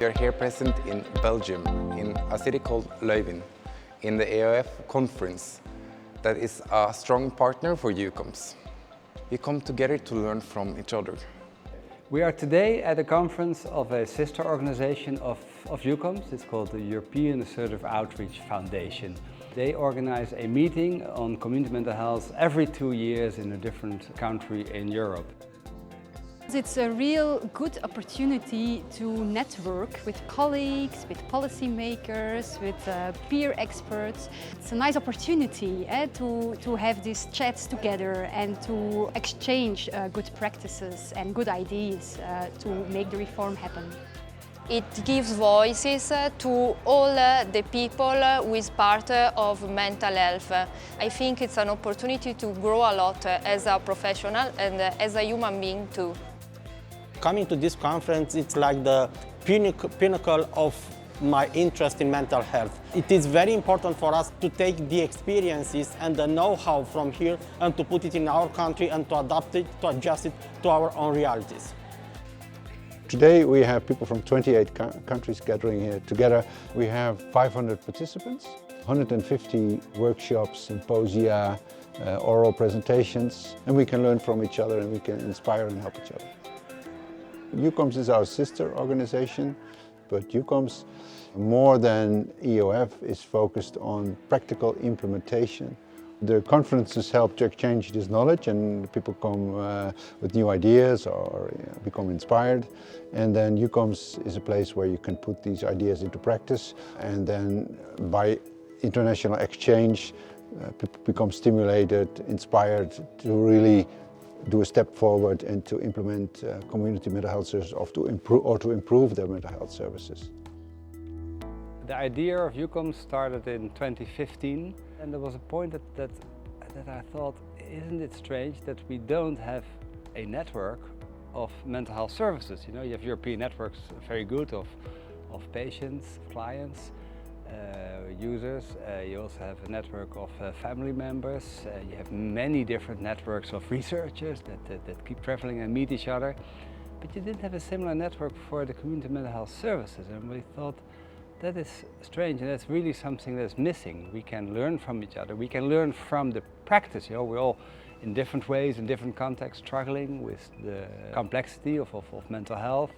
We are here present in Belgium, in a city called Leuven, in the EOF conference that is a strong partner for EUCOMS. We come together to learn from each other. We are today at a conference of a sister organization of EUCOMS. It's called the European Assertive Outreach Foundation. They organize a meeting on community mental health every 2 years in a different country in Europe. It's a real good opportunity to network with colleagues, with policymakers, with peer experts. It's a nice opportunity to have these chats together and to exchange good practices and good ideas to make the reform happen. It gives voices to all the people who is part of mental health. I think it's an opportunity to grow a lot as a professional and as a human being too. Coming to this conference, it's like the pinnacle of my interest in mental health. It is very important for us to take the experiences and the know-how from here and to put it in our country and to adapt it, to adjust it to our own realities. Today we have people from 28 countries gathering here together. We have 500 participants, 150 workshops, symposia, oral presentations, and we can learn from each other and we can inspire and help each other. EUCOMS is our sister organization, but EUCOMS, more than EOF, is focused on practical implementation. The conferences help to exchange this knowledge and people come with new ideas or become inspired. And then EUCOMS is a place where you can put these ideas into practice, and then by international exchange, people become stimulated, inspired to really do a step forward and to implement community mental health services or to improve their mental health services. The idea of EUCOMS started in 2015, and there was a point that I thought, isn't it strange that we don't have a network of mental health services? You know, you have European networks, very good, of patients, clients, users. You also have a network of family members. You have many different networks of researchers that keep traveling and meet each other. But you didn't have a similar network for the community mental health services, and we thought that is strange, and that's really something that's missing. We can learn from each other. We can learn from the practice. You know, we're all in different ways, in different contexts, struggling with the complexity of mental health.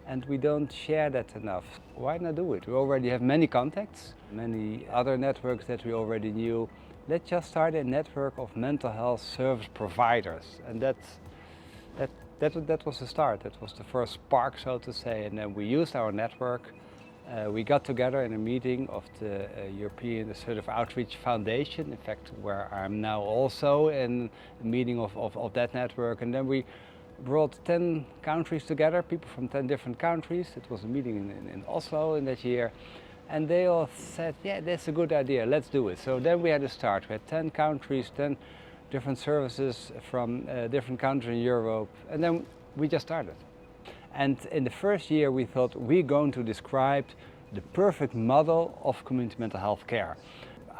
And we don't share that enough. Why not do it? We already have many contacts, many other networks that we already knew. Let's just start a network of mental health service providers. And that was the start. That was the first spark, so to say. And then we used our network. We got together in a meeting of the European Assertive Outreach Foundation, in fact, where I'm now also in a meeting of that network. And then we brought 10 countries together, people from 10 different countries. It was a meeting in Oslo in that year. And they all said, yeah, that's a good idea, let's do it. So then we had to start. We had 10 countries, 10 different services from different countries in Europe. And then we just started. And in the first year we thought we're going to describe the perfect model of community mental health care.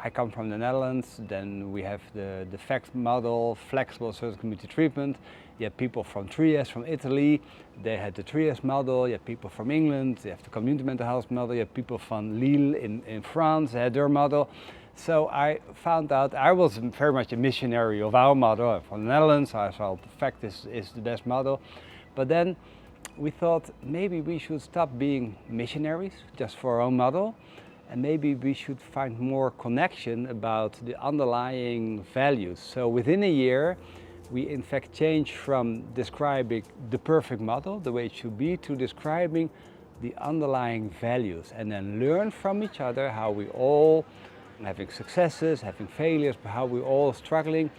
I come from the Netherlands, then we have the FACT model, flexible service community treatment. You have people from Trieste, from Italy, they had the Trieste model. You have people from England, they have the community mental health model. You have people from Lille in France, they had their model. So I found out I was very much a missionary of our model. I'm from the Netherlands, I thought FACT is the best model. But then we thought maybe we should stop being missionaries just for our own model, and maybe we should find more connection about the underlying values. So within a year, we in fact changed from describing the perfect model, the way it should be, to describing the underlying values, and then learn from each other how we all having successes, having failures, but how we're all struggling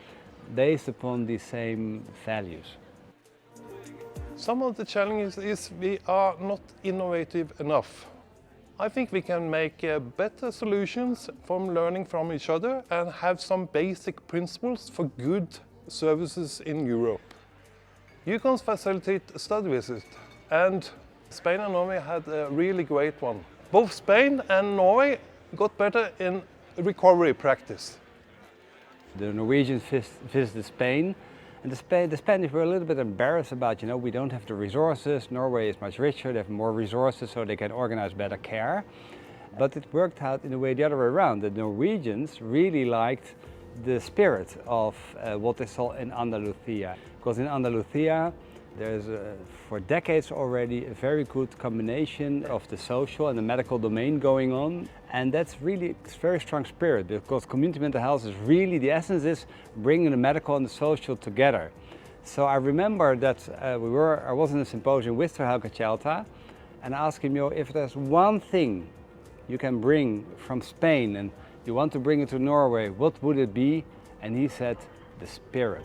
based upon these same values. Some of the challenges is we are not innovative enough. I think we can make better solutions from learning from each other and have some basic principles for good services in Europe. EUCOMS facilitate study visits, and Spain and Norway had a really great one. Both Spain and Norway got better in recovery practice. The Norwegians visited Spain, And the Spanish were a little bit embarrassed about, we don't have the resources, Norway is much richer, they have more resources so they can organize better care. But it worked out in a way the other way around. The Norwegians really liked the spirit of what they saw in Andalusia. Because in Andalusia, there's for decades already a very good combination of the social and the medical domain going on. And that's really a very strong spirit, because community mental health is really, the essence is bringing the medical and the social together. So I remember that I was in a symposium with Helge Chelta and asked him, if there's one thing you can bring from Spain and you want to bring it to Norway, what would it be? And he said, the spirit.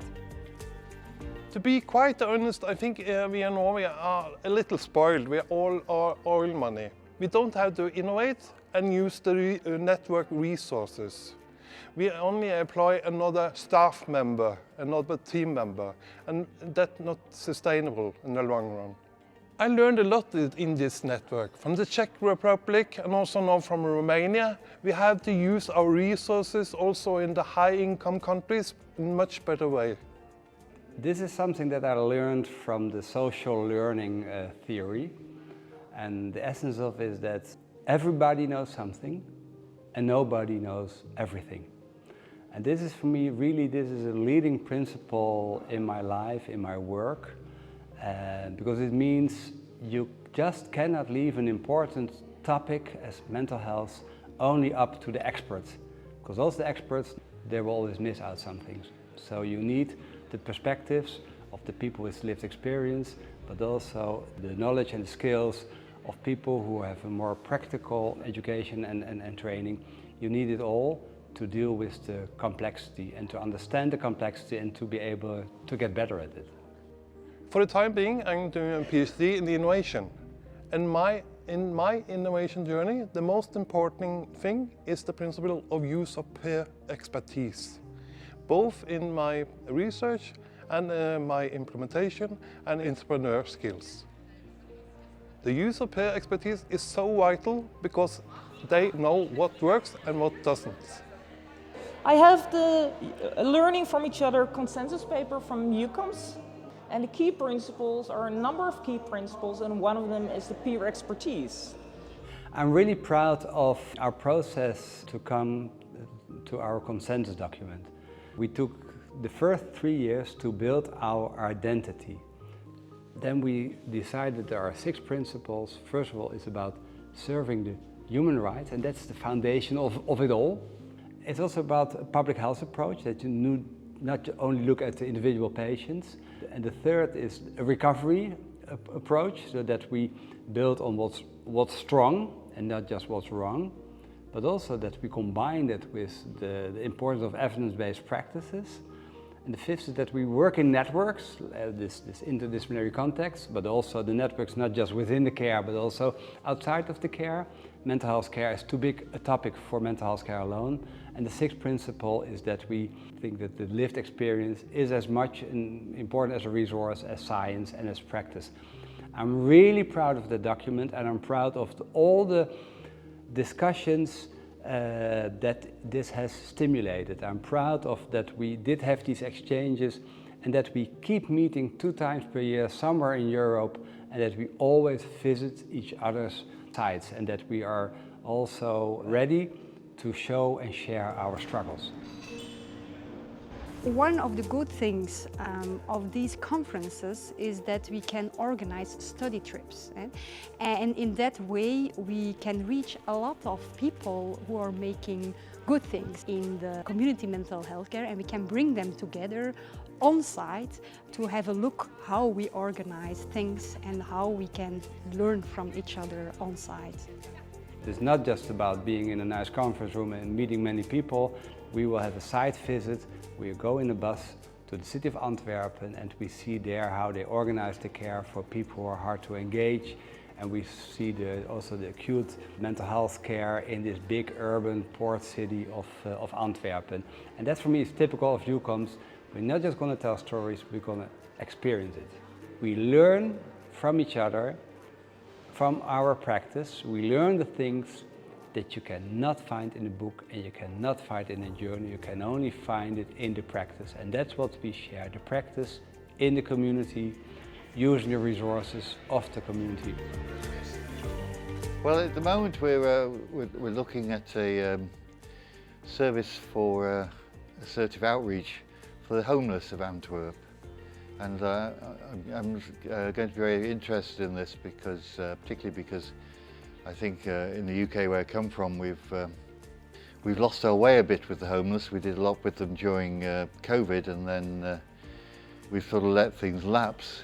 To be quite honest, I think we in Norway are a little spoiled with all our oil money. We don't have to innovate and use the network resources. We only employ another staff member, another team member, and that's not sustainable in the long run. I learned a lot in this network. From the Czech Republic and also now from Romania, we have to use our resources also in the high-income countries in a much better way. This is something that I learned from the social learning theory. And the essence of it is that everybody knows something and nobody knows everything. And this is, for me, really, this is a leading principle in my life, in my work. Because it means you just cannot leave an important topic as mental health only up to the experts. Because also the experts, they will always miss out some things. So you need the perspectives of the people with lived experience, but also the knowledge and the skills of people who have a more practical education and training. You need it all to deal with the complexity and to understand the complexity and to be able to get better at it. For the time being, I'm doing a PhD in the innovation. And in my innovation journey, the most important thing is the principle of use of peer expertise, both in my research and my implementation and entrepreneur skills. The use of peer expertise is so vital because they know what works and what doesn't. I have the learning from each other consensus paper from EUCOMS. And the key principles are a number of key principles, and one of them is the peer expertise. I'm really proud of our process to come to our consensus document. We took the first 3 years to build our identity. Then we decided there are 6 principles. First of all, it's about serving the human rights, and that's the foundation of it all. It's also about a public health approach, that you not only look at the individual patients. And the third is a recovery approach, so that we build on what's strong and not just what's wrong, but also that we combine that with the importance of evidence-based practices. And the fifth is that we work in networks, this interdisciplinary context, but also the networks not just within the care, but also outside of the care. Mental health care is too big a topic for mental health care alone. And the sixth principle is that we think that the lived experience is as much important as a resource as science and as practice. I'm really proud of the document, and I'm proud of all the discussions that this has stimulated. I'm proud of that we did have these exchanges, and that we keep meeting 2 times per year somewhere in Europe, and that we always visit each other's sites, and that we are also ready to show and share our struggles. One of the good things of these conferences is that we can organize study trips. And in that way we can reach a lot of people who are making good things in the community mental health care, and we can bring them together on site to have a look how we organize things and how we can learn from each other on site. It's not just about being in a nice conference room and meeting many people. We will have a site visit. We go in a bus to the city of Antwerp, and we see there how they organize the care for people who are hard to engage. And we see also the acute mental health care in this big urban port city of Antwerp. And that for me is typical of EUCOMS. We're not just going to tell stories, we're going to experience it. We learn from each other, from our practice. We learn the things that you cannot find in a book and you cannot find in a journal. You can only find it in the practice, and that's what we share, the practice in the community, using the resources of the community. Well, at the moment we're looking at a service for assertive outreach for the homeless of Antwerp. And I'm going to be very interested in this because, particularly because I think in the UK where I come from, we've lost our way a bit with the homeless. We did a lot with them during COVID, and then we've sort of let things lapse.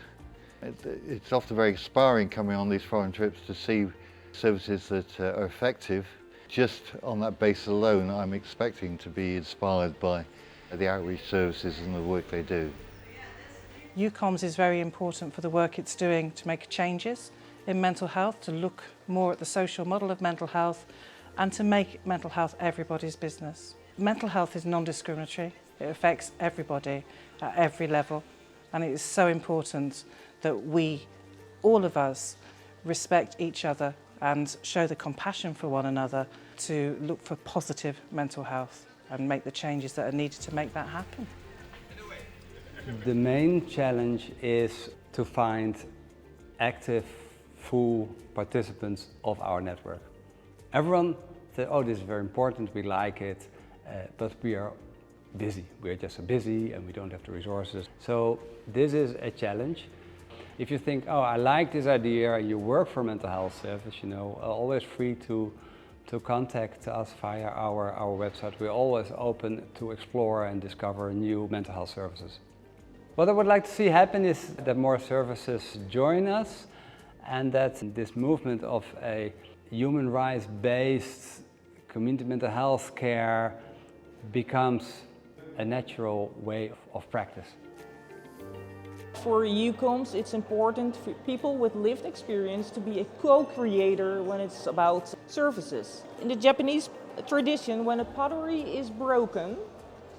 It's often very inspiring coming on these foreign trips to see services that are effective. Just on that basis alone, I'm expecting to be inspired by the outreach services and the work they do. EUCOMS is very important for the work it's doing to make changes in mental health, to look more at the social model of mental health and to make mental health everybody's business. Mental health is non-discriminatory. It affects everybody at every level, and it is so important that we, all of us, respect each other and show the compassion for one another to look for positive mental health and make the changes that are needed to make that happen. The main challenge is to find active, full participants of our network. Everyone said, oh, this is very important, we like it, but we are busy. We're just so busy and we don't have the resources. So this is a challenge. If you think, oh, I like this idea, you work for mental health service, you know, always free to contact us via our website. We're always open to explore and discover new mental health services. What I would like to see happen is that more services join us, and that this movement of a human rights-based community mental health care becomes a natural way of practice. For EUCOMS, it's important for people with lived experience to be a co-creator when it's about services. In the Japanese tradition, when a pottery is broken,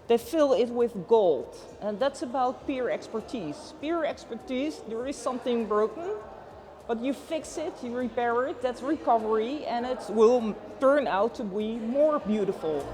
they fill it with gold, and that's about peer expertise. Peer expertise, there is something broken, but you fix it, you repair it, that's recovery, and it will turn out to be more beautiful.